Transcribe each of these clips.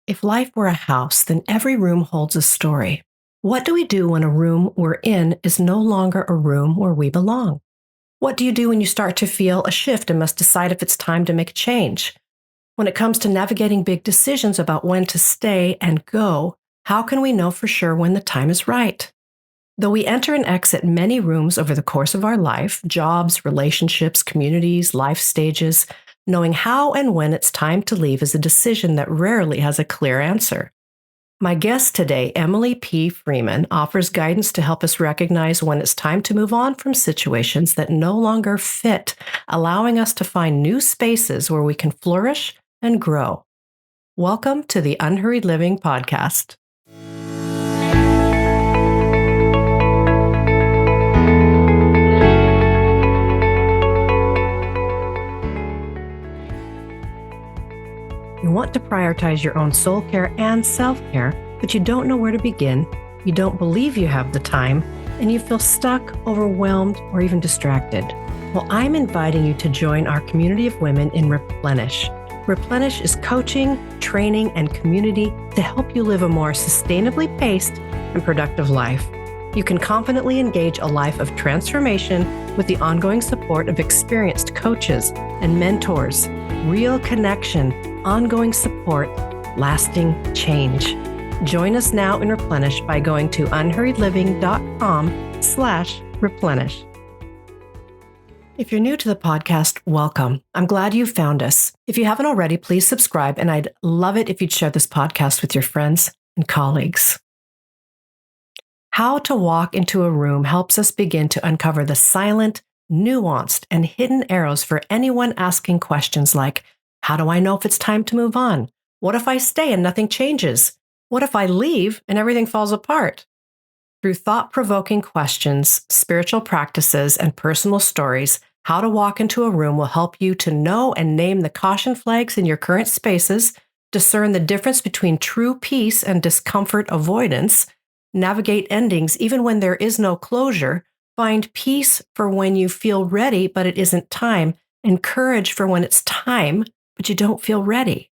If life were a house, then every room holds a story. What do we do when a room we're in is no longer a room where we belong? What do you do when you start to feel a shift and must decide if it's time to make a change? When it comes to navigating big decisions about when to stay and go, how can we know for sure when the time is right? Though we enter and exit many rooms over the course of our life, jobs, relationships, communities, life stages, knowing how and when it's time to leave is a decision that rarely has a clear answer. My guest today, Emily P. Freeman, offers guidance to help us recognize when it's time to move on from situations that no longer fit, allowing us to find new spaces where we can flourish and grow. Welcome to the Unhurried Living podcast. You want to prioritize your own soul care and self-care, but you don't know where to begin, you don't believe you have the time, and you feel stuck, overwhelmed, or even distracted. Well, I'm inviting you to join our community of women in Replenish. Replenish is coaching, training, and community to help you live a more sustainably paced and productive life. You can confidently engage a life of transformation with the ongoing support of experienced coaches and mentors, real connection, ongoing support, lasting change. Join us now in Replenish by going to unhurriedliving.com/replenish. If you're new to the podcast, welcome. I'm glad you found us. If you haven't already, please subscribe, and I'd love it if you'd share this podcast with your friends and colleagues. How to walk into a room helps us begin to uncover the silent, nuanced, and hidden arrows for anyone asking questions like, how do I know if it's time to move on? What if I stay and nothing changes? What if I leave and everything falls apart? Through thought-provoking questions, spiritual practices, and personal stories, How to Walk into a Room will help you to know and name the caution flags in your current spaces, discern the difference between true peace and discomfort avoidance, navigate endings even when there is no closure, find peace for when you feel ready but it isn't time, and courage for when it's time but you don't feel ready.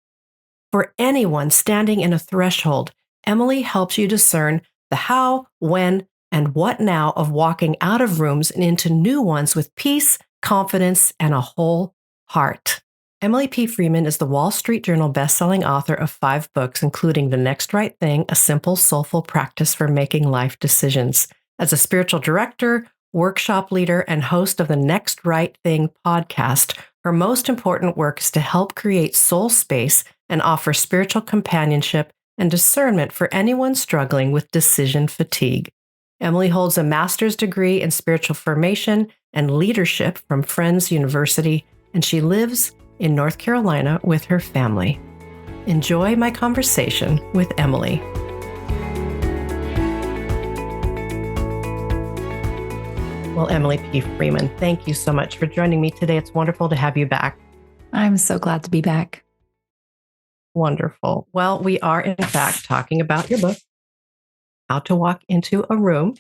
For anyone standing in a threshold, Emily helps you discern the how, when, and what now of walking out of rooms and into new ones with peace, confidence, and a whole heart. Emily P. Freeman is the Wall Street Journal bestselling author of 5 books, including The Next Right Thing, A Simple, Soulful Practice for Making Life Decisions. As a spiritual director, workshop leader, and host of the Next Right Thing podcast, her most important work is to help create soul space and offer spiritual companionship and discernment for anyone struggling with decision fatigue. Emily holds a master's degree in spiritual formation and leadership from Friends University, and she lives in North Carolina with her family. Enjoy my conversation with Emily. Well, Emily P. Freeman, thank you so much for joining me today. It's wonderful to have you back. I'm so glad to be back. Wonderful. Well, we are, in fact, talking about your book, How to Walk into a Room.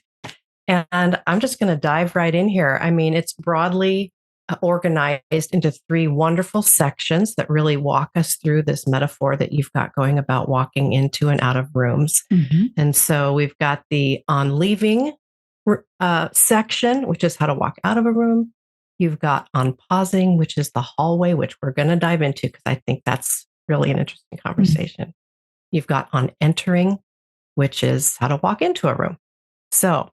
And I'm just going to dive right in here. I mean, it's broadly organized into 3 wonderful sections that really walk us through this metaphor that you've got going about walking into and out of rooms. Mm-hmm. And so we've got the on leaving section, which is how to walk out of a room. You've got on pausing, which is the hallway, which we're going to dive into because I think that's really an interesting conversation. Mm-hmm. You've got on entering, which is how to walk into a room. So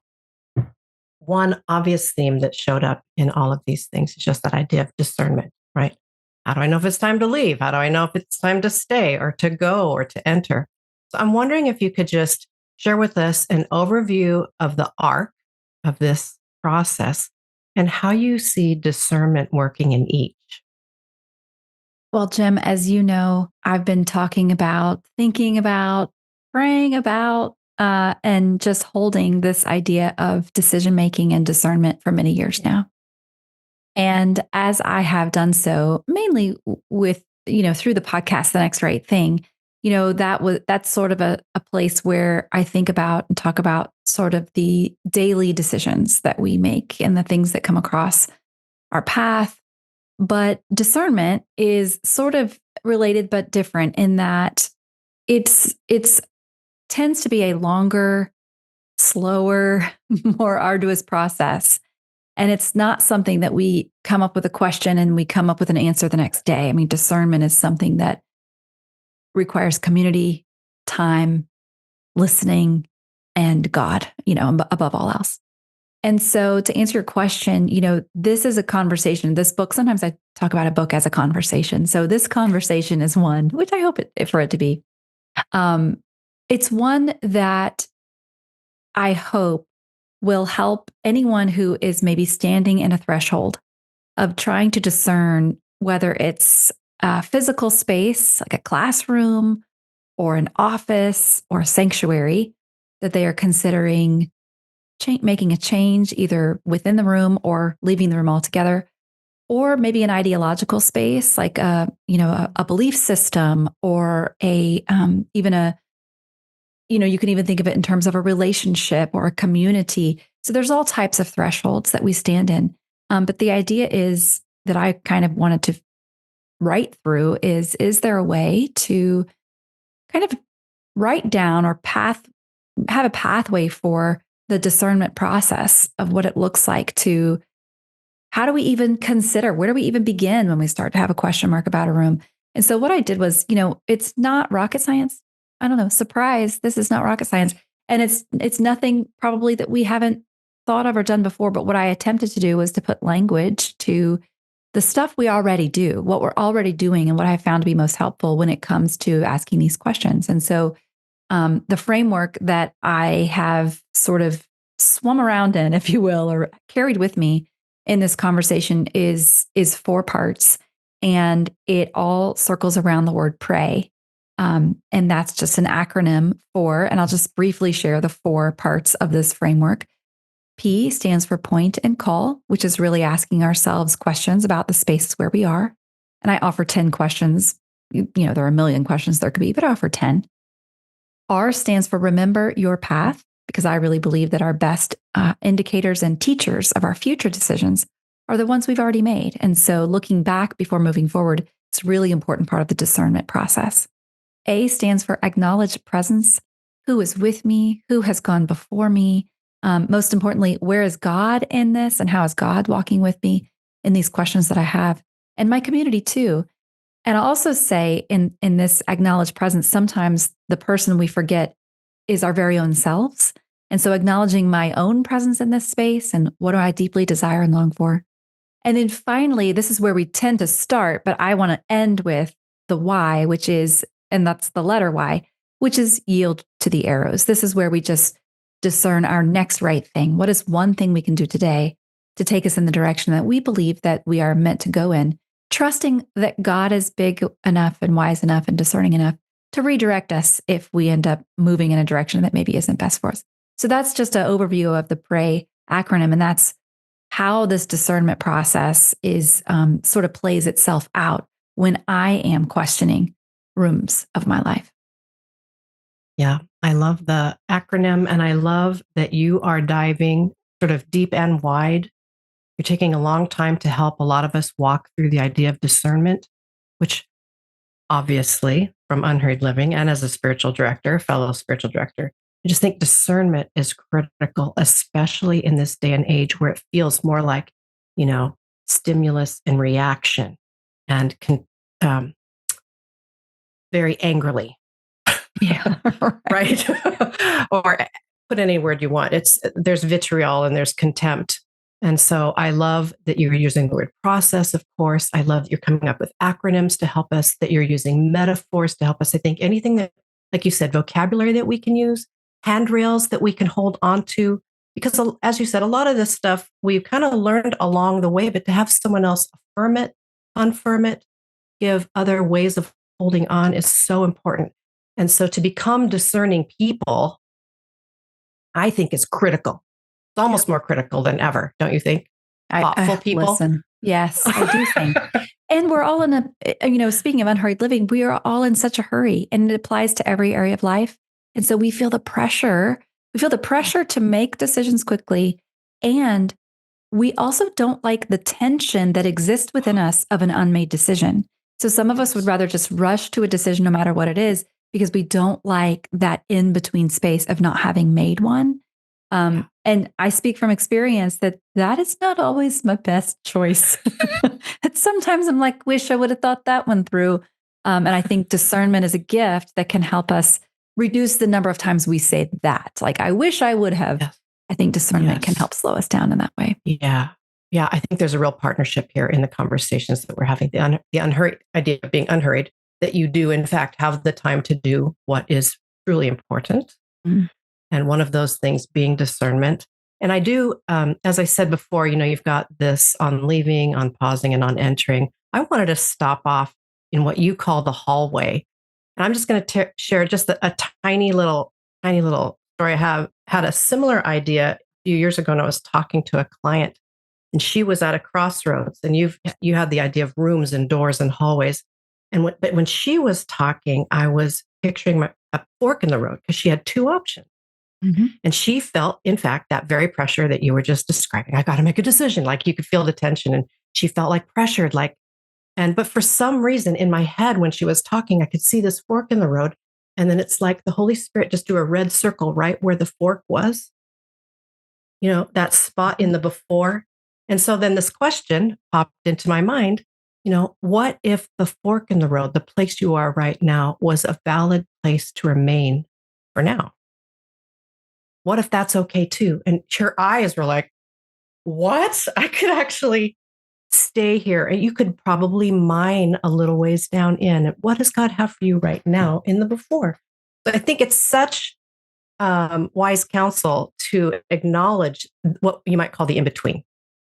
one obvious theme that showed up in all of these things is just that idea of discernment, right? How do I know if it's time to leave? How do I know if it's time to stay or to go or to enter? So I'm wondering if you could just share with us an overview of the arc of this process and how you see discernment working in each. Well, Jim, as you know, I've been talking about, thinking about, praying about, and just holding this idea of decision-making and discernment for many years now. And as I have done so, mainly with, through the podcast, The Next Right Thing, that's sort of a place where I think about and talk about sort of the daily decisions that we make and the things that come across our path. But discernment is sort of related but different in that it's tends to be a longer, slower, more arduous process. And it's not something that we come up with a question and we come up with an answer the next day. I mean, discernment is something that requires community, time, listening, and God, above all else. And so to answer your question, this is a conversation. This book, sometimes I talk about a book as a conversation. So this conversation is one, which I hope for it to be. It's one that I hope will help anyone who is maybe standing in a threshold of trying to discern whether it's a physical space, like a classroom or an office or a sanctuary, that they are considering making a change either within the room or leaving the room altogether, or maybe an ideological space like a belief system or even a you can even think of it in terms of a relationship or a community. So there's all types of thresholds that we stand in. But the idea is that I kind of wanted to write through is there a way to kind of write down or have a pathway for the discernment process of what it looks like to how do we even consider, where do we even begin when we start to have a question mark about a room? And so what I did was, it's not rocket science. I don't know, surprise, this is not rocket science. And it's nothing probably that we haven't thought of or done before. But what I attempted to do was to put language to the stuff we already do, what we're already doing, and what I found to be most helpful when it comes to asking these questions. And so the framework that I have sort of swum around in, if you will, or carried with me in this conversation is 4 parts. And it all circles around the word pray. And that's just an acronym for, and I'll just briefly share the 4 parts of this framework. P stands for point and call, which is really asking ourselves questions about the spaces where we are. And I offer 10 questions. There are a million questions there could be, but I offer 10. R stands for remember your path, because I really believe that our best indicators and teachers of our future decisions are the ones we've already made. And so looking back before moving forward is a really important part of the discernment process. A stands for acknowledge presence. Who is with me? Who has gone before me? Most importantly, where is God in this? And how is God walking with me in these questions that I have? And my community too. And I'll also say in this acknowledge presence, sometimes the person we forget is our very own selves. And so acknowledging my own presence in this space and what do I deeply desire and long for? And then finally, this is where we tend to start, but I want to end with the why, which is, and that's the letter Y, which is yield to the arrows. This is where we just discern our next right thing. What is one thing we can do today to take us in the direction that we believe that we are meant to go in, trusting that God is big enough and wise enough and discerning enough to redirect us if we end up moving in a direction that maybe isn't best for us. So that's just an overview of the PRAY acronym. And that's how this discernment process is sort of plays itself out when I am questioning rooms of my life. Yeah, I love the acronym, and I love that you are diving sort of deep and wide. You're taking a long time to help a lot of us walk through the idea of discernment, which obviously from Unhurried Living and as a spiritual director, fellow spiritual director, I just think discernment is critical, especially in this day and age where it feels more like, stimulus and reaction and very angrily. Yeah. Right. Or put any word you want. There's vitriol and there's contempt. And so I love that you're using the word process, of course. I love that you're coming up with acronyms to help us, that you're using metaphors to help us. I think anything that, like you said, vocabulary that we can use, handrails that we can hold on to, because as you said, a lot of this stuff we've kind of learned along the way, but to have someone else affirm it, confirm it, give other ways of holding on is so important. And so to become discerning people, I think is critical. It's almost more critical than ever, don't you think? Thoughtful people. Listen, yes, I do think. And we're all in speaking of unhurried living, we are all in such a hurry, and it applies to every area of life. And so we feel the pressure. We feel the pressure to make decisions quickly. And we also don't like the tension that exists within us of an unmade decision. So some of us would rather just rush to a decision no matter what it is, because we don't like that in between space of not having made one. And I speak from experience that that is not always my best choice. That sometimes I'm like, wish I would have thought that one through. And I think discernment is a gift that can help us reduce the number of times we say that. Like, I wish I would have. Yes. I think discernment can help slow us down in that way. Yeah. Yeah. I think there's a real partnership here in the conversations that we're having. The unhurried idea of being unhurried, that you do, in fact, have the time to do what is truly important. Mm. And one of those things being discernment. And I do, as I said before, you've got this on leaving, on pausing, and on entering. I wanted to stop off in what you call the hallway. And I'm just going to share just a tiny little story. I had a similar idea a few years ago, and I was talking to a client, and she was at a crossroads. And you had the idea of rooms and doors and hallways. But when she was talking, I was picturing a fork in the road, because she had two options. Mm-hmm. And she felt, in fact, that very pressure that you were just describing. I got to make a decision. Like, you could feel the tension, and she felt like pressured, but for some reason in my head, when she was talking, I could see this fork in the road. And then it's like the Holy Spirit just drew a red circle right where the fork was, that spot in the before. And so then this question popped into my mind, what if the fork in the road, the place you are right now, was a valid place to remain for now? What if that's okay too? And her eyes were like, what? I could actually stay here, and you could probably mine a little ways down in. What does God have for you right now in the before? But I think it's such wise counsel to acknowledge what you might call the in-between.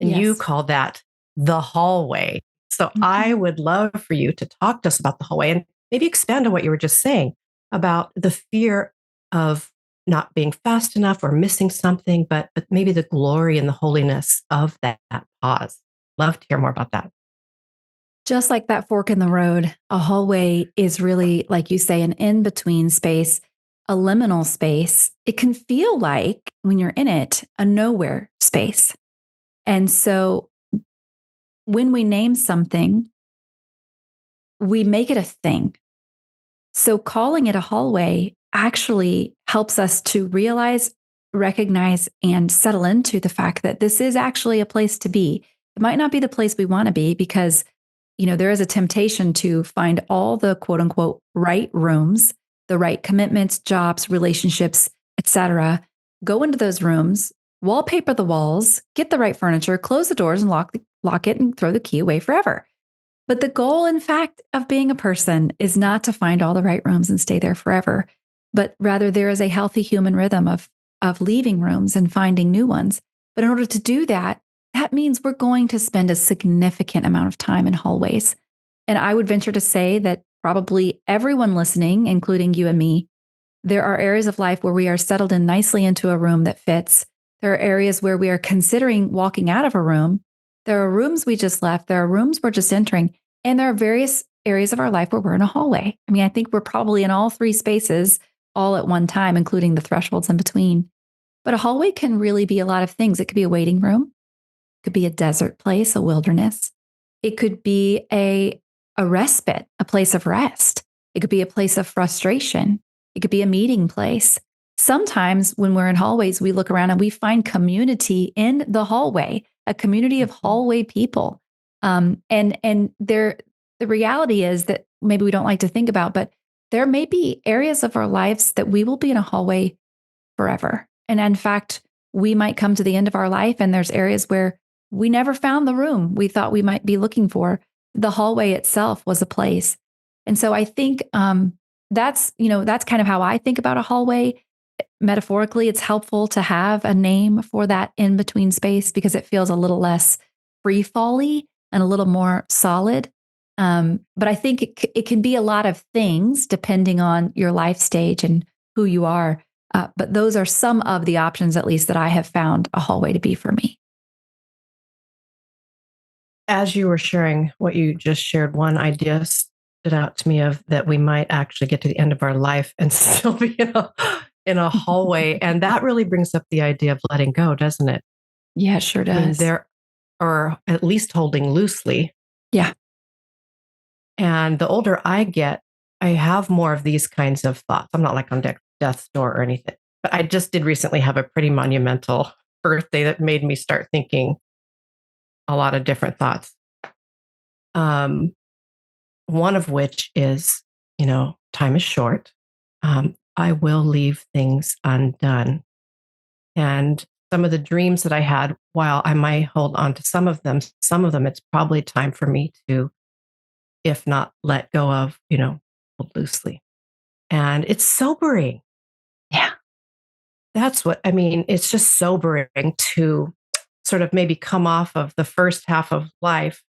And you call that the hallway. So I would love for you to talk to us about the hallway, and maybe expand on what you were just saying about the fear of not being fast enough or missing something, but maybe the glory and the holiness of that pause. Love to hear more about that. Just like that fork in the road, a hallway is really, like you say, an in-between space, a liminal space. It can feel like, when you're in it, a nowhere space. And so when we name something, we make it a thing. So calling it a hallway actually helps us to realize, recognize, and settle into the fact that this is actually a place to be. It might not be the place we want to be, because, there is a temptation to find all the quote unquote right rooms, the right commitments, jobs, relationships, etc. Go into those rooms, wallpaper the walls, get the right furniture, close the doors, and lock it, and throw the key away forever. But the goal, in fact, of being a person is not to find all the right rooms and stay there forever, but rather there is a healthy human rhythm of leaving rooms and finding new ones. But in order to do that, that means we're going to spend a significant amount of time in hallways. And I would venture to say that probably everyone listening, including you and me, there are areas of life where we are settled in nicely into a room that fits. There are areas where we are considering walking out of a room. There are rooms we just left. There are rooms we're just entering. And there are various areas of our life where we're in a hallway. I mean, I think we're probably in all three spaces all at one time, including the thresholds in between. But a hallway can really be a lot of things. It could be a waiting room. It could be a desert place, a wilderness. It could be a respite, a place of rest. It could be a place of frustration. It could be a meeting place. Sometimes when we're in hallways, we look around and we find community in the hallway, a community of hallway people. The reality is that maybe we don't like to think about, but there may be areas of our lives that we will be in a hallway forever. And in fact, we might come to the end of our life, and there's areas where we never found the room we thought we might be looking for. The hallway itself was a place. And so I think that's kind of how I think about a hallway. Metaphorically, it's helpful to have a name for that in-between space, because it feels a little less free-fally and a little more solid. But I think it can be a lot of things depending on your life stage and who you are. But those are some of the options, at least, that I have found a hallway to be for me. As you were sharing what you just shared, one idea stood out to me of that we might actually get to the end of our life and still be in a hallway. And that really brings up the idea of letting go, doesn't it? Yeah, it sure does. I mean, there, or at least holding loosely. Yeah. And the older I get, I have more of these kinds of thoughts. I'm not like on death's door or anything, but I just did recently have a pretty monumental birthday that made me start thinking a lot of different thoughts. Um, one of which is, time is short. I will leave things undone. And some of the dreams that I had, while I might hold on to some of them, it's probably time for me to, if not let go of, hold loosely. And it's sobering. Yeah. That's what I mean. It's just sobering to sort of maybe come off of the first half of life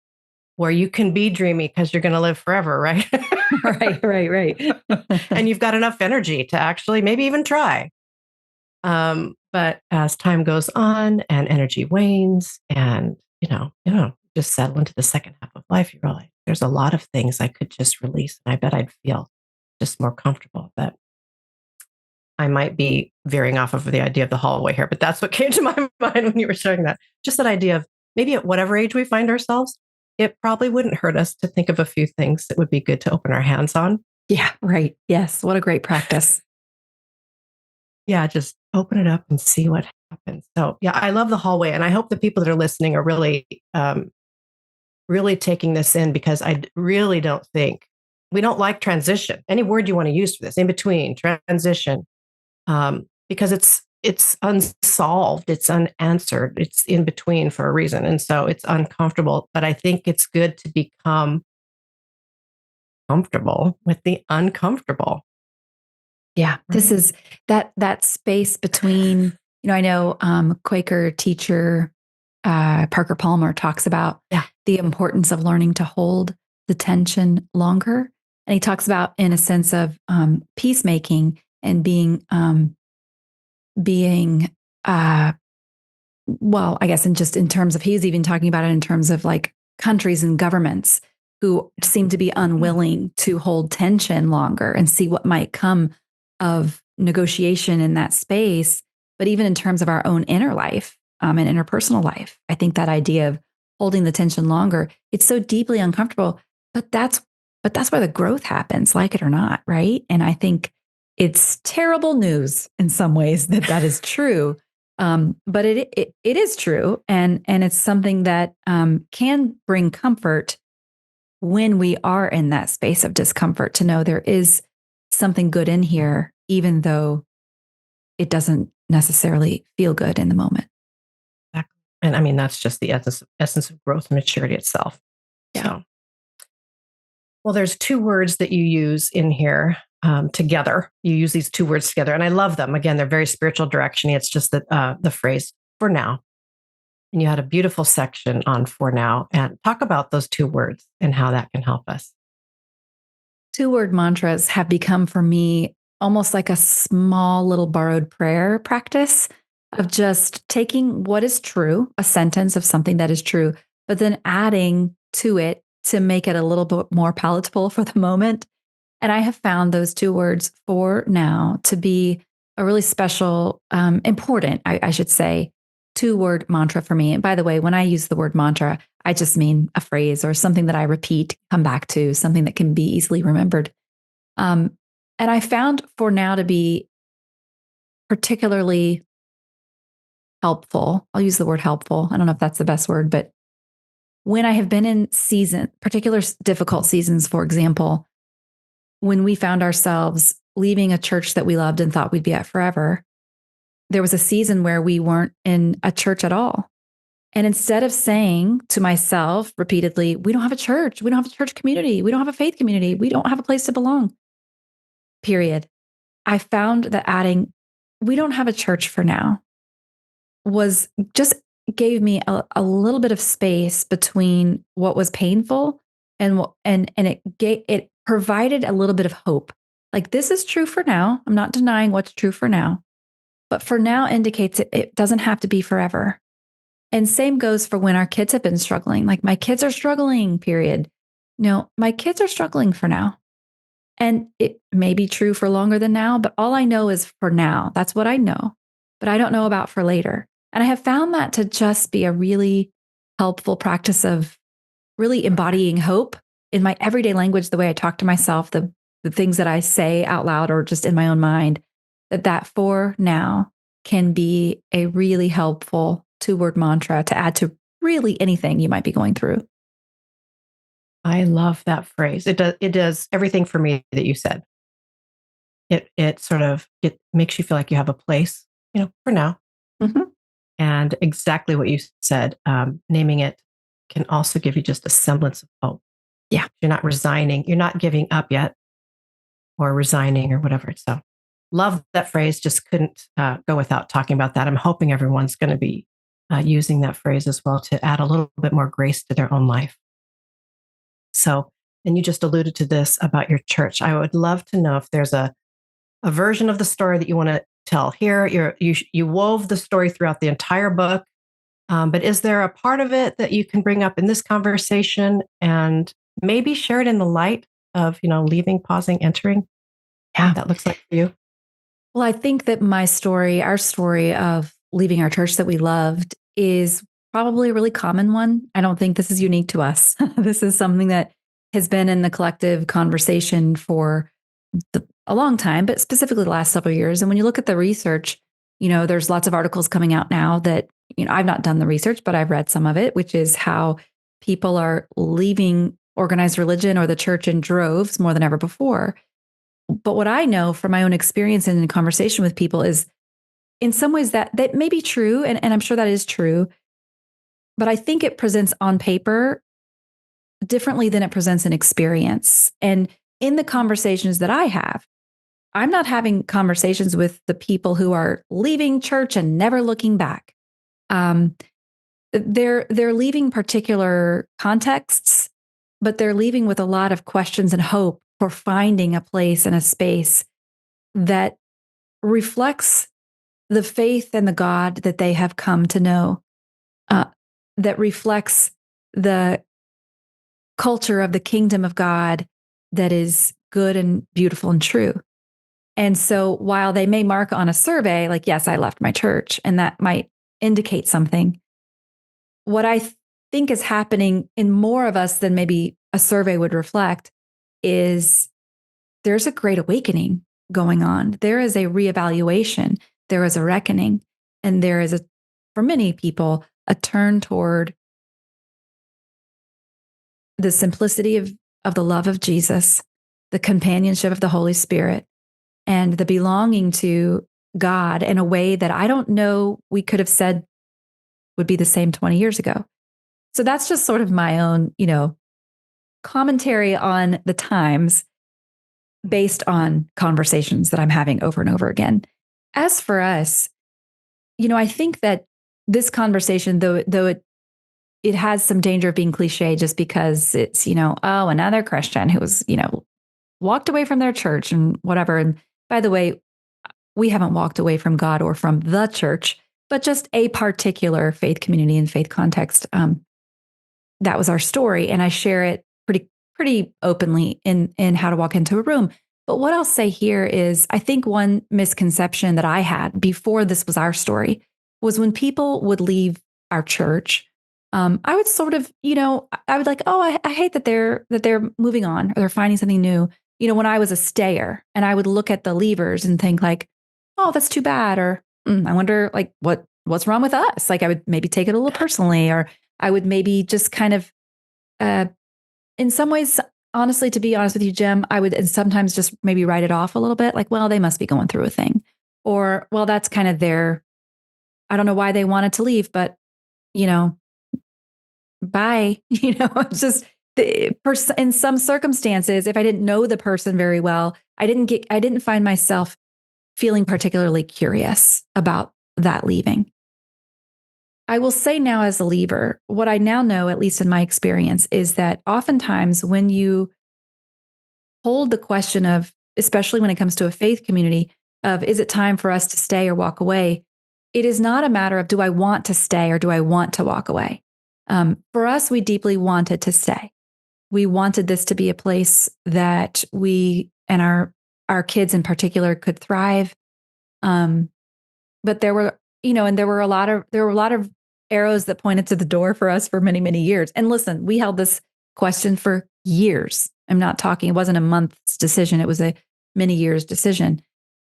where you can be dreamy because you're going to live forever, right? Right. And you've got enough energy to actually maybe even try. But as time goes on and energy wanes and, just settle into the second half of life, you realize there's a lot of things I could just release. And I bet I'd feel just more comfortable. But I might be veering off of the idea of the hallway here, but that's what came to my mind when you were sharing that. Just that idea of maybe at whatever age we find ourselves, it probably wouldn't hurt us to think of a few things that would be good to open our hands on. Yeah, right. Yes. What a great practice. Yeah, just open it up and see what happens. So, yeah, I love the hallway. And I hope the people that are listening are really taking this in, because I really don't think we don't like transition. Any word you want to use for this, in between, transition, because it's unsolved, it's unanswered, it's in between for a reason, and so it's uncomfortable. But I think it's good to become comfortable with the uncomfortable. Yeah, this is that space between. I know Quaker teacher Parker Palmer talks about the importance of learning to hold the tension longer, and he talks about in a sense of peacemaking and being well, I guess in terms of, he's even talking about it in terms of like countries and governments who seem to be unwilling to hold tension longer and see what might come of negotiation in that space. But even in terms of our own inner life and interpersonal life, I think that idea of holding the tension longer, it's so deeply uncomfortable, but that's where the growth happens, like it or not, right? And I think it's terrible news in some ways that is true. But it is true, and it's something that can bring comfort when we are in that space of discomfort, to know there is something good in here, even though it doesn't necessarily feel good in the moment. Exactly. And I mean, that's just the essence of growth and maturity itself. Yeah. So, well, there's two words that you use in here together. You use these two words together, and I love them. Again, they're very spiritual direction. It's just that the phrase "for now," and you had a beautiful section on "for now," and talk about those two words and how that can help us. 2-word mantras have become for me almost like a small little borrowed prayer practice of just taking what is true, a sentence of something that is true, but then adding to it to make it a little bit more palatable for the moment. And I have found those 2 words "for now" to be a really special, important, I should say, 2-word mantra for me. And by the way, when I use the word mantra, I just mean a phrase or something that I repeat, come back to, something that can be easily remembered. And I found "for now" to be particularly helpful. I'll use the word helpful. I don't know if that's the best word, but when I have been in particular difficult seasons, for example, when we found ourselves leaving a church that we loved and thought we'd be at forever, there was a season where we weren't in a church at all. And instead of saying to myself repeatedly, "We don't have a church. We don't have a church community. We don't have a faith community. We don't have a place to belong," period, I found that adding, "We don't have a church for now," was just gave me a little bit of space between what was painful and it provided a little bit of hope. Like, this is true for now. I'm not denying what's true for now, but for now indicates it doesn't have to be forever. And same goes for when our kids have been struggling. Like, my kids are struggling, period. No, my kids are struggling for now. And it may be true for longer than now, but all I know is for now. That's what I know, but I don't know about for later. And I have found that to just be a really helpful practice of really embodying hope in my everyday language, the way I talk to myself, the the things that I say out loud or just in my own mind, that for now can be a really helpful 2-word mantra to add to really anything you might be going through. I love that phrase. It does everything for me that you said. It makes you feel like you have a place, for now. Mhm. And exactly what you said, naming it can also give you just a semblance of hope. Yeah. You're not resigning, you're not giving up yet or resigning or whatever. So, love that phrase. Just couldn't go without talking about that. I'm hoping everyone's going to be using that phrase as well to add a little bit more grace to their own life. So, and you just alluded to this about your church. I would love to know if there's a version of the story that you want to tell here. You wove the story throughout the entire book, but is there a part of it that you can bring up in this conversation and maybe share it in the light of leaving, pausing, entering? Yeah. That looks like for you. Well, I think that our story of leaving our church that we loved is probably a really common one. I don't think this is unique to us. This is something that has been in the collective conversation for a long time, but specifically the last several years. And when you look at the research, there's lots of articles coming out now that, I've not done the research, but I've read some of it, which is how people are leaving organized religion or the church in droves more than ever before. But what I know from my own experience and in conversation with people is in some ways that may be true. And I'm sure that is true. But I think it presents on paper differently than it presents in experience. And in the conversations that I have, I'm not having conversations with the people who are leaving church and never looking back. They're leaving particular contexts, but they're leaving with a lot of questions and hope for finding a place and a space that reflects the faith and the God that they have come to know, that reflects the culture of the kingdom of God that is good and beautiful and true. And so while they may mark on a survey, like, yes, I left my church, and that might indicate something, what I think is happening in more of us than maybe a survey would reflect is there's a great awakening going on. There is a reevaluation, there is a reckoning, and there is for many people, a turn toward the simplicity of the love of Jesus, the companionship of the Holy Spirit, and the belonging to God in a way that I don't know we could have said would be the same 20 years ago. So that's just sort of my own, commentary on the times based on conversations that I'm having over and over again. As for us, I think that this conversation, though it has some danger of being cliche just because it's, oh, another Christian who was, walked away from their church and whatever. And by the way, we haven't walked away from God or from the church, but just a particular faith community and faith context. That was our story. And I share it pretty openly in How to Walk Into a Room. But what I'll say here is, I think one misconception that I had before this was our story was when people would leave our church, I would sort of, I would like, oh, I hate that they're moving on or they're finding something new. When I was a stayer, and I would look at the leavers and think like, oh, that's too bad. Or I wonder like what's wrong with us? Like I would maybe take it a little personally, or I would maybe just kind of, in some ways, honestly, to be honest with you, Jim, I would sometimes just maybe write it off a little bit. Like, well, they must be going through a thing, or, well, that's kind of I don't know why they wanted to leave, but bye. It's just in some circumstances, if I didn't know the person very well, I didn't find myself feeling particularly curious about that leaving. I will say now, as a leaver, what I now know, at least in my experience, is that oftentimes when you hold the question of, especially when it comes to a faith community, of is it time for us to stay or walk away? It is not a matter of do I want to stay or do I want to walk away? For us, we deeply wanted to stay. We wanted this to be a place that we and our kids in particular could thrive. But there were, and there were a lot of arrows that pointed to the door for us for many, many years. And listen, we held this question for years I'm not talking, it wasn't a month's decision. It was a many years decision.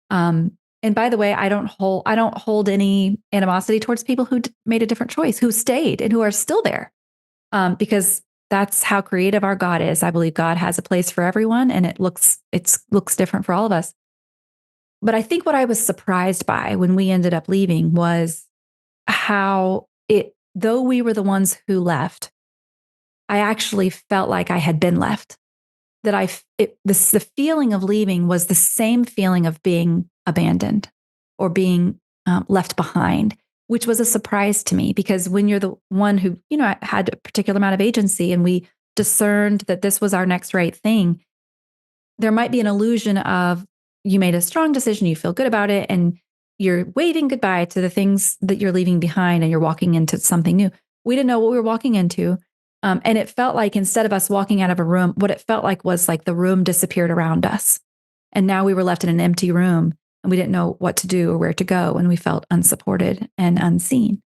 And by the way, I don't hold any animosity towards people who made a different choice, who stayed and who are still there, because that's how creative our God is. I believe God has a place for everyone, and it looks different for all of us. But I think what I was surprised by when we ended up leaving was how though we were the ones who left, I actually felt like I had been left. That the feeling of leaving was the same feeling of being abandoned or being left behind, which was a surprise to me, because when you're the one who, had a particular amount of agency and we discerned that this was our next right thing, there might be an illusion of you made a strong decision, you feel good about it, and you're waving goodbye to the things that you're leaving behind and you're walking into something new. We didn't know what we were walking into. And it felt like instead of us walking out of a room, what it felt like was like the room disappeared around us. And now we were left in an empty room and we didn't know what to do or where to go. And we felt unsupported and unseen.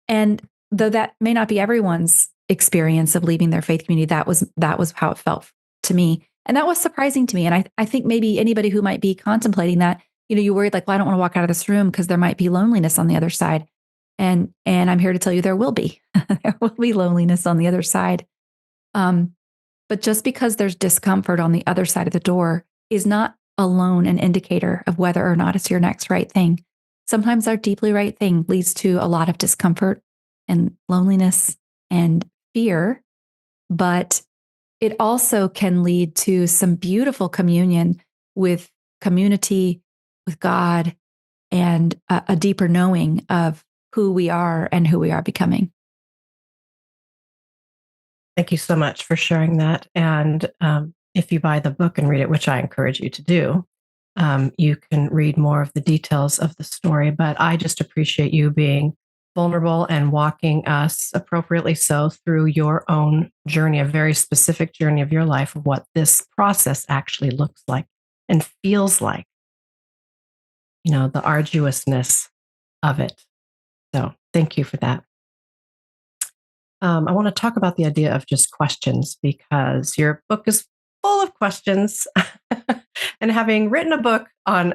And though that may not be everyone's experience of leaving their faith community, that was how it felt to me. And that was surprising to me. And I think maybe anybody who might be contemplating that, you worried like, well, I don't want to walk out of this room because there might be loneliness on the other side. And I'm here to tell you there will be. There will be loneliness on the other side. But just because there's discomfort on the other side of the door is not alone an indicator of whether or not it's your next right thing. Sometimes our deeply right thing leads to a lot of discomfort and loneliness and fear, but it also can lead to some beautiful communion with community, with God, and a deeper knowing of who we are and who we are becoming. Thank you so much for sharing that. And if you buy the book and read it, which I encourage you to do, you can read more of the details of the story. But I just appreciate you being vulnerable and walking us appropriately so through your own journey, a very specific journey of your life, of what this process actually looks like and feels like, the arduousness of it. So thank you for that. I want to talk about the idea of just questions, because your book is full of questions. And having written a book on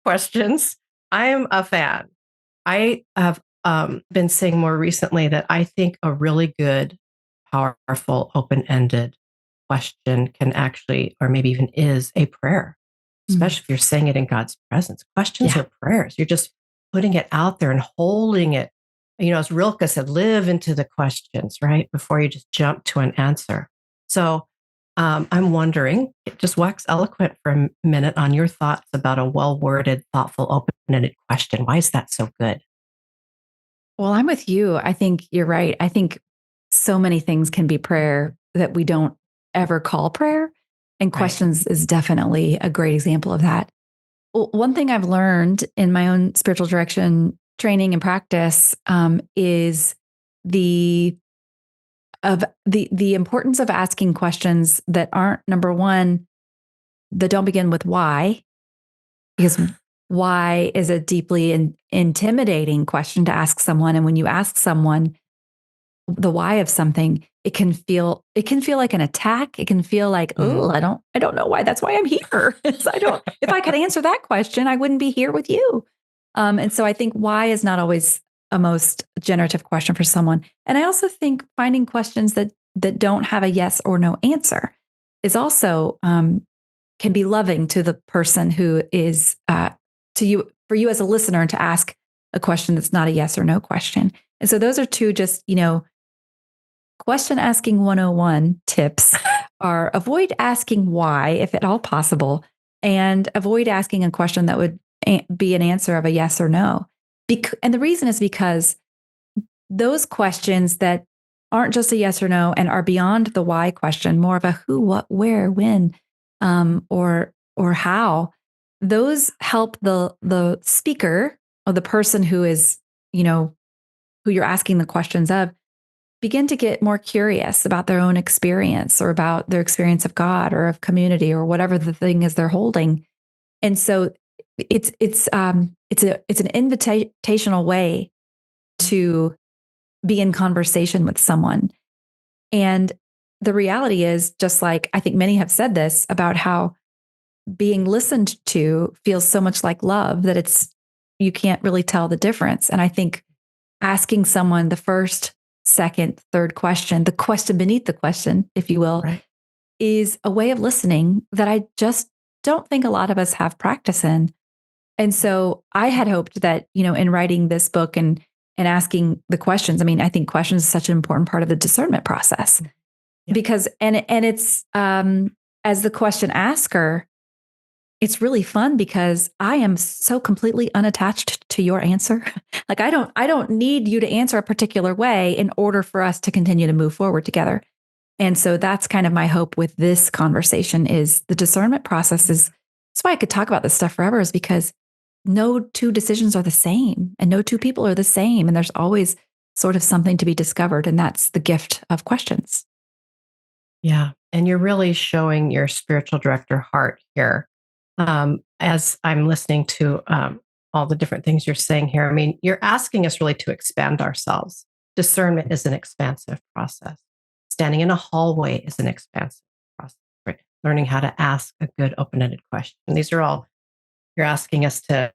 questions, I am a fan. I have been saying more recently that I think a really good, powerful, open-ended question can actually, or maybe even is, a prayer, especially if you're saying it in God's presence. Questions are prayers. You're just putting it out there and holding it. As Rilke said, live into the questions, right? Before you just jump to an answer. So I'm wondering, just wax eloquent for a minute on your thoughts about a well-worded, thoughtful, open-ended question. Why is that so good? Well, I'm with you. I think you're right. I think so many things can be prayer that we don't ever call prayer. And questions is definitely a great example of that. Well, one thing I've learned in my own spiritual direction training and practice is the importance of asking questions that aren't, number one, that don't begin with why, because why is a deeply intimidating question to ask someone. And when you ask someone the why of something, it can feel like an attack. It can feel like, oh, I don't know why. That's why I'm here. If I could answer that question, I wouldn't be here with you. And so I think why is not always a most generative question for someone. And I also think finding questions that don't have a yes or no answer is also can be loving to the person who is to you, for you as a listener, to ask a question that's not a yes or no question. And so those are two just, question asking 101 tips are avoid asking why, if at all possible, and avoid asking a question that would be an answer of a yes or no. And the reason is because those questions that aren't just a yes or no and are beyond the why question, more of a who, what, where, when, or how, those help the speaker or the person who is, who you're asking the questions of, begin to get more curious about their own experience or about their experience of God or of community or whatever the thing is they're holding. And so it's an invitational way to be in conversation with someone. And the reality is, just like I think many have said this about how being listened to feels so much like love that you can't really tell the difference. And I think asking someone the first, second, third question, the question beneath the question, if you will, Right. is a way of listening that I just don't think a lot of us have practice in. And so I had hoped that, in writing this book and asking the questions, I mean, I think questions is such an important part of the discernment process Yeah. because, and it's, as the question asker, it's really fun because I am so completely unattached to your answer. Like I don't need you to answer a particular way in order for us to continue to move forward together. And so that's kind of my hope with this conversation is the discernment process is that's why I could talk about this stuff forever is because no two decisions are the same and no two people are the same. And there's always sort of something to be discovered. And that's the gift of questions. Yeah. And you're really showing your spiritual director heart here. As I'm listening to all the different things you're saying here, I mean, you're asking us really to expand ourselves. Discernment is an expansive process. Standing in a hallway is an expansive process, right? Learning how to ask a good open-ended question. These are all, you're asking us to,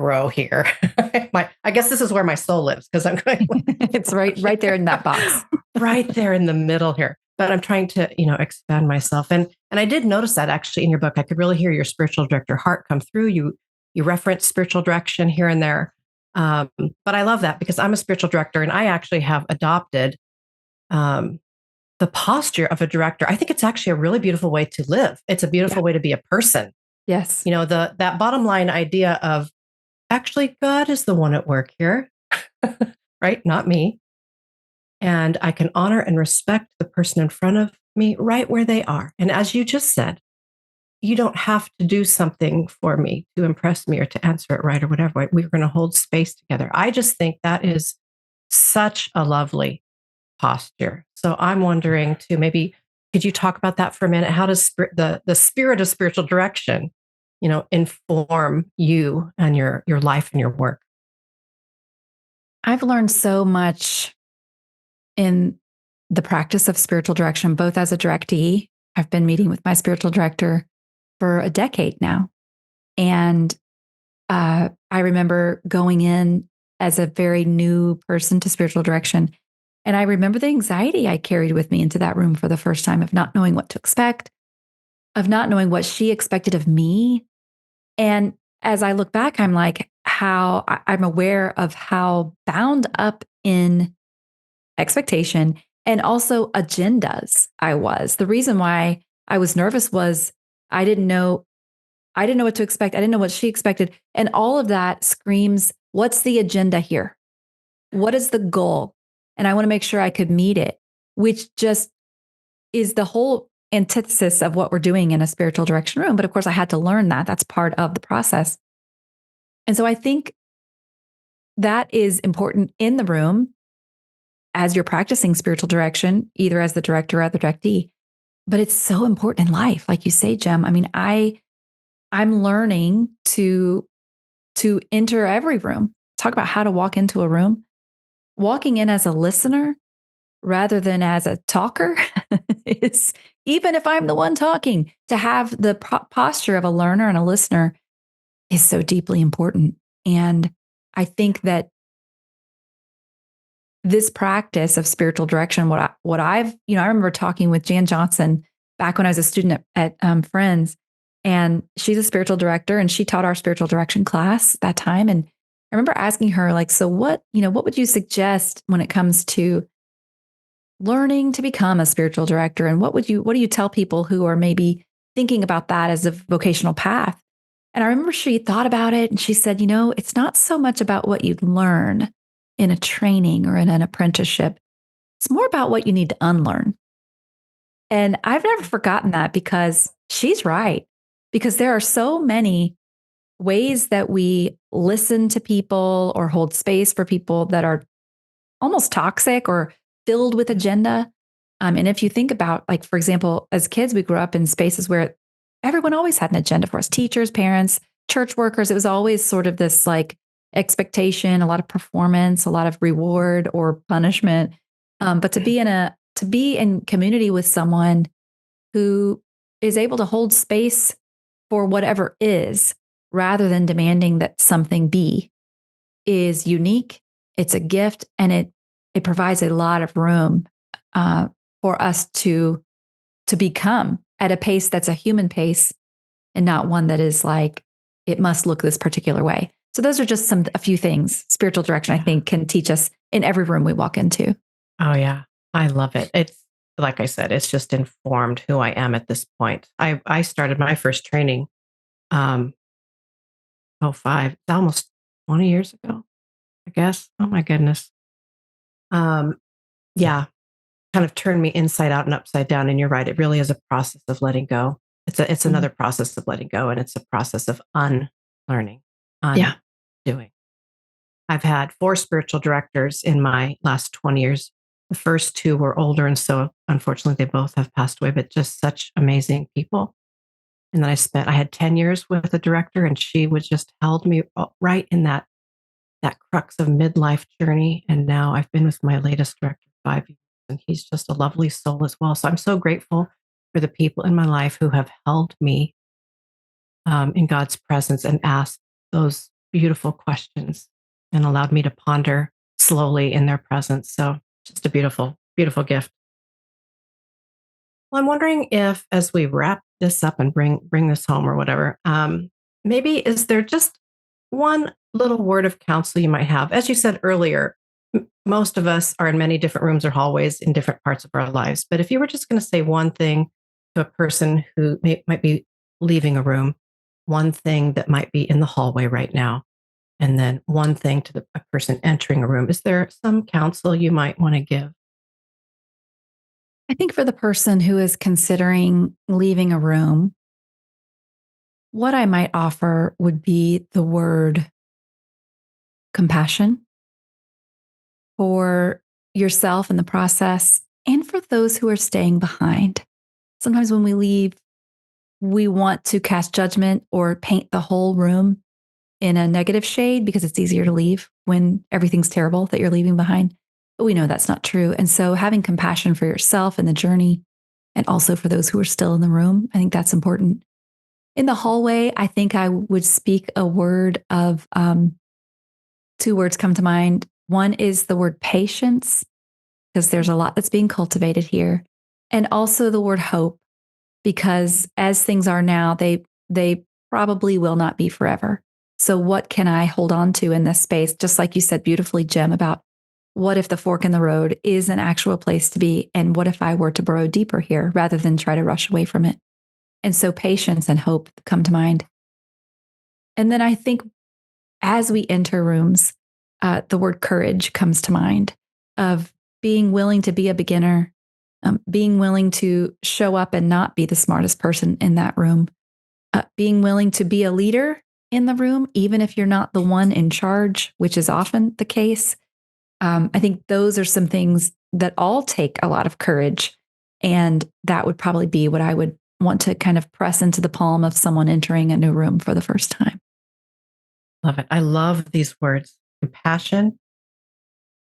grow here. I guess this is where my soul lives because I'm going. It's right there in that box. Right there in the middle here. But I'm trying to, expand myself. And I did notice that actually in your book. I could really hear your spiritual director heart come through. You reference spiritual direction here and there. But I love that because I'm a spiritual director and I actually have adopted the posture of a director. I think it's actually a really beautiful way to live. It's a beautiful way to be a person. Yes. That bottom line idea of actually God is the one at work here, right? Not me. And I can honor and respect the person in front of me right where they are. And as you just said, you don't have to do something for me to impress me or to answer it right or whatever. Right? We're going to hold space together. I just think that is such a lovely posture. So I'm wondering too, maybe could you talk about that for a minute? How does the spirit of spiritual direction, inform you and your life and your work? I've learned so much in the practice of spiritual direction, both as a directee. I've been meeting with my spiritual director for a decade now. And I remember going in as a very new person to spiritual direction. And I remember the anxiety I carried with me into that room for the first time of not knowing what to expect, of not knowing what she expected of me. And as I look back, I'm like, I'm aware of how bound up in expectation and also agendas I was. The reason why I was nervous was I didn't know what to expect. I didn't know what she expected. And all of that screams, what's the agenda here? What is the goal? And I want to make sure I could meet it, which just is the whole antithesis of what we're doing in a spiritual direction room. But of course, I had to learn that. That's part of the process. And so I think that is important in the room as you're practicing spiritual direction, either as the director or the directee. But it's so important in life. Like you say, Jem, I mean, I'm learning to enter every room. Talk about how to walk into a room. Walking in as a listener rather than as a talker is, even if I'm the one talking, to have the posture of a learner and a listener is so deeply important. And I think that this practice of spiritual direction, what I've, I remember talking with Jan Johnson back when I was a student at Friends, and she's a spiritual director and she taught our spiritual direction class that time. And I remember asking her, like, so what would you suggest when it comes to learning to become a spiritual director? And what do you tell people who are maybe thinking about that as a vocational path? And I remember she thought about it and she said, it's not so much about what you learn in a training or in an apprenticeship. It's more about what you need to unlearn. And I've never forgotten that because she's right. Because there are so many ways that we listen to people or hold space for people that are almost toxic or filled with agenda. And if you think about, like, for example, as kids, we grew up in spaces where everyone always had an agenda for us, teachers, parents, church workers. It was always sort of this like expectation, a lot of performance, a lot of reward or punishment. But to be in a to be in community with someone who is able to hold space for whatever is rather than demanding that something be is unique. It's a gift, and it provides a lot of room for us to become at a pace that's a human pace and not one that is like it must look this particular way. So those are just a few things spiritual direction I think can teach us in every room we walk into. Oh, yeah. I love it. It's like I said, it's just informed who I am at this point. I started my first training, um, it's almost 20 years ago, I guess. Oh my goodness. Um, yeah, kind of turned me inside out and upside down. And you're right. It really is a process of letting go. It's Mhm. another process of letting go, and it's a process of unlearning, Yeah. undoing. I've had 4 spiritual directors in my last 20 years. The first 2 were older, and so unfortunately, they both have passed away, but just such amazing people. And then I had 10 years with a director, and she was just held me right in that crux of midlife journey. And now I've been with my latest director 5 years, and he's just a lovely soul as well. So I'm so grateful for the people in my life who have held me in God's presence and asked those beautiful questions and allowed me to ponder slowly in their presence. So just a beautiful, beautiful gift. Well, I'm wondering if, as we wrap this up and bring this home or whatever, maybe is there just one little word of counsel you might have? As you said earlier, most of us are in many different rooms or hallways in different parts of our lives. But if you were just going to say one thing to a person who might be leaving a room, one thing that might be in the hallway right now, and then one thing to a person entering a room, is there some counsel you might want to give? I think for the person who is considering leaving a room, what I might offer would be the word compassion for yourself in the process and for those who are staying behind. Sometimes when we leave, we want to cast judgment or paint the whole room in a negative shade because it's easier to leave when everything's terrible that you're leaving behind. But we know that's not true. And so having compassion for yourself and the journey and also for those who are still in the room, I think that's important. In the hallway, I think I would speak a word of 2 words come to mind. One is the word patience, because there's a lot that's being cultivated here, and also the word hope, because as things are now, they probably will not be forever. So what can I hold on to in this space? Just like you said beautifully, Jim, about what if the fork in the road is an actual place to be? And what if I were to burrow deeper here rather than try to rush away from it? And so patience and hope come to mind. And then I think as we enter rooms, the word courage comes to mind of being willing to be a beginner, being willing to show up and not be the smartest person in that room, being willing to be a leader in the room, even if you're not the one in charge, which is often the case. I think those are some things that all take a lot of courage. And that would probably be what I would want to kind of press into the palm of someone entering a new room for the first time. Love it. I love these words: compassion,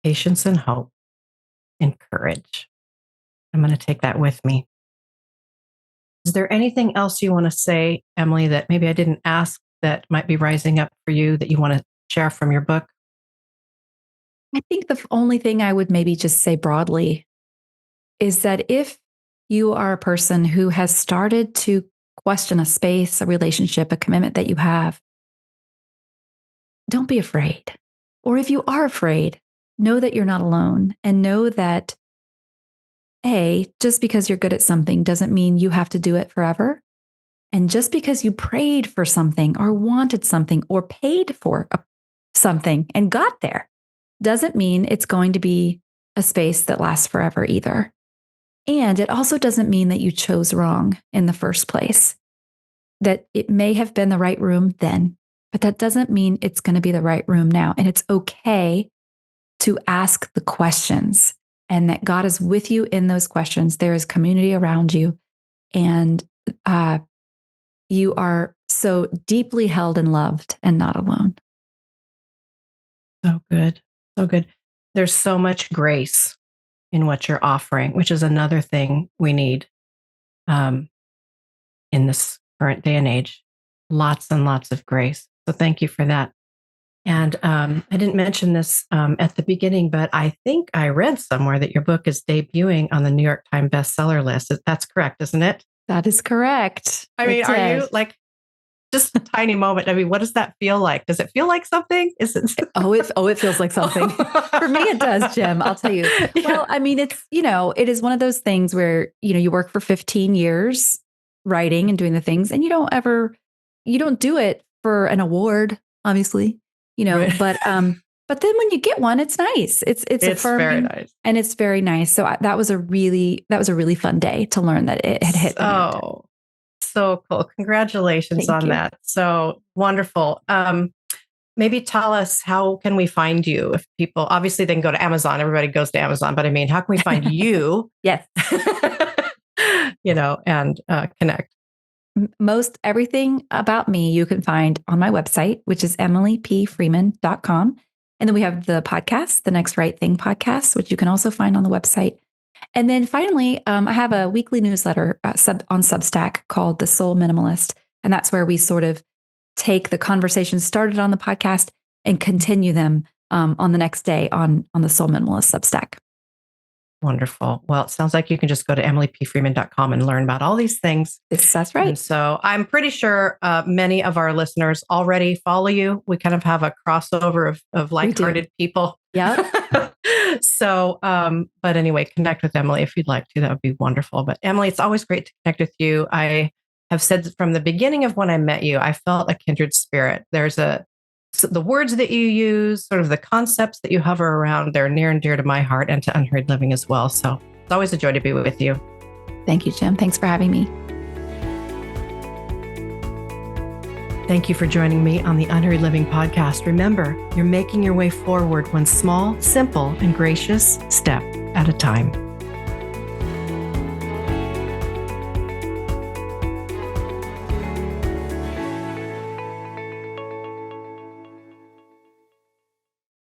patience, and hope, and courage. I'm going to take that with me. Is there anything else you want to say, Emily, that maybe I didn't ask that might be rising up for you that you want to share from your book? I think the only thing I would maybe just say broadly is that if you are a person who has started to question a space, a relationship, a commitment that you have, don't be afraid. Or if you are afraid, know that you're not alone and know that just because you're good at something doesn't mean you have to do it forever. And just because you prayed for something or wanted something or paid for something and got there doesn't mean it's going to be a space that lasts forever either. And it also doesn't mean that you chose wrong in the first place, that it may have been the right room then, but that doesn't mean it's going to be the right room now. And it's okay to ask the questions and that God is with you in those questions. There is community around you, and you are so deeply held and loved and not alone. So good. So good. There's so much grace in what you're offering, which is another thing we need in this current day and age. Lots and lots of grace. So thank you for that. And I didn't mention this at the beginning, but I think I read somewhere that your book is debuting on the New York Times bestseller list. That's correct, isn't it? That is correct. I mean, are you like just a tiny moment? I mean, what does that feel like? Does it feel like something? Is it? It feels like something. For me, it does, Jim. I'll tell you. Yeah. Well, I mean, it's, it is one of those things where, you work for 15 years writing and doing the things, and you don't do it for an award, obviously, right. But then when you get one, it's nice. It's affirming, very nice. And it's very nice. So that was a really fun day to learn that it had hit. Oh, so cool. Congratulations on that. So wonderful. Maybe tell us, how can we find you? If people, obviously they can go to Amazon. Everybody goes to Amazon, but I mean, how can we find you? Yes. And connect. Most everything about me you can find on my website, which is emilypfreeman.com. And then we have the podcast, the Next Right Thing podcast, which you can also find on the website. And then finally, I have a weekly newsletter on Substack called The Soul Minimalist. And that's where we sort of take the conversations started on the podcast and continue them on the next day on the Soul Minimalist Substack. Wonderful. Well, it sounds like you can just go to emilypfreeman.com and learn about all these things. That's right. And so I'm pretty sure many of our listeners already follow you. We kind of have a crossover of like-hearted people. Yeah. So, but anyway, connect with Emily if you'd like to. That would be wonderful. But Emily, it's always great to connect with you. I have said from the beginning of when I met you, I felt a kindred spirit. So the words that you use, sort of the concepts that you hover around, they're near and dear to my heart and to Unhurried Living as well. So it's always a joy to be with you. Thank you, Jim. Thanks for having me. Thank you for joining me on the Unhurried Living podcast. Remember, you're making your way forward one small, simple, and gracious step at a time.